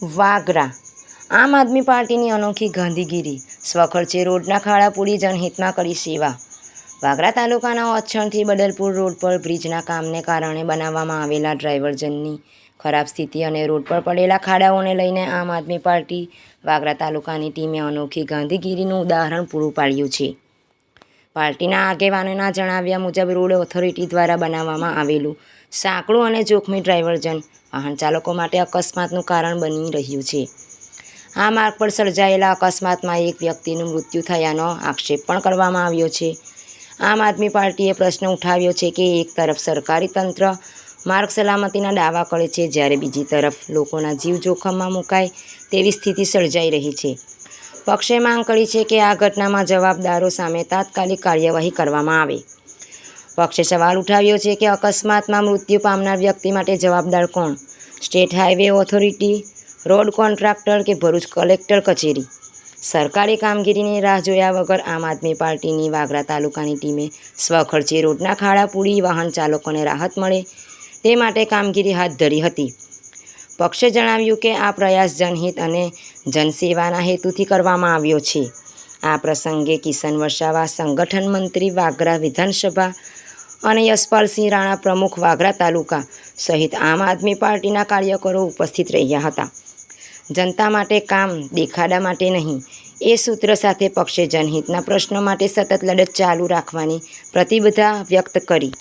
વાગરા આમ આદમી પાર્ટીની અનોખી ગાંધીગીરી, સ્વખર્ચે રોડના ખાડા પૂરી જનહિતમાં કરી સેવા। વાગરા તાલુકાના ઓછણથી બદલપુર રોડ પર બ્રિજના કામને કારણે બનાવવામાં આવેલા ડ્રાઇવરજનની ખરાબ સ્થિતિ અને રોડ પર પડેલા ખાડાઓને લઈને આમ આદમી પાર્ટી વાગરા તાલુકાની ટીમે અનોખી ગાંધીગીરીનું ઉદાહરણ પૂરું પાડ્યું છે। પાર્ટીના આગેવાનોના જણાવ્યા મુજબ રોડ ઓથોરિટી દ્વારા બનાવવામાં આવેલું સાંકડું અને જોખમી ડ્રાઇવરજન વાહન ચાલકો માટે અકસ્માતનું કારણ બની રહ્યું છે। આ માર્ગ પર સર્જાયેલા અકસ્માતમાં એક વ્યક્તિનું મૃત્યુ થયાનો આક્ષેપ પણ કરવામાં આવ્યો છે। આમ આદમી પાર્ટીએ પ્રશ્ન ઉઠાવ્યો છે કે એક તરફ સરકારી તંત્ર માર્ગ સલામતીના દાવા કરે છે, જ્યારે બીજી તરફ લોકોના જીવ જોખમમાં મુકાય તેવી સ્થિતિ સર્જાઈ રહી છે। પક્ષે માંગ કરી છે કે આ ઘટનામાં જવાબદારો સામે તાત્કાલિક કાર્યવાહી કરવામાં આવે। પક્ષે સવાલ ઉઠાવ્યો છે કે અકસ્માતમાં મૃત્યુ પામનાર વ્યક્તિ માટે જવાબદાર કોણ? State highway authority, road contractor કે ભરૂચ કલેક્ટર કચેરી? સરકારી કામગીરીની રાહ જોયા વગર આમ આદમી પાર્ટીની વાગરા તાલુકાની ટીમે સ્વખર્ચે રોડના ખાડા પૂરી વાહન ચાલકોને રાહત મળે તે માટે કામગીરી હાથ ધરી હતી। પક્ષે જણાવ્યું કે આ પ્રયાસ જનહિત અને જનસેવાના હેતુથી કરવામાં આવ્યો છે। આ પ્રસંગે કિશન વસાવા, સંગઠન મંત્રી વાગરા વિધાનસભા અને યશપાલસિંહ રાણા, પ્રમુખ વાગરા તાલુકા સહિત આમ આદમી પાર્ટીના કાર્યકરો ઉપસ્થિત રહ્યા હતા। જનતા માટે કામ, દેખાડા માટે નહીં, એ સૂત્ર સાથે પક્ષે જનહિતના પ્રશ્નો માટે સતત લડત ચાલુ રાખવાની પ્રતિબદ્ધતા વ્યક્ત કરી।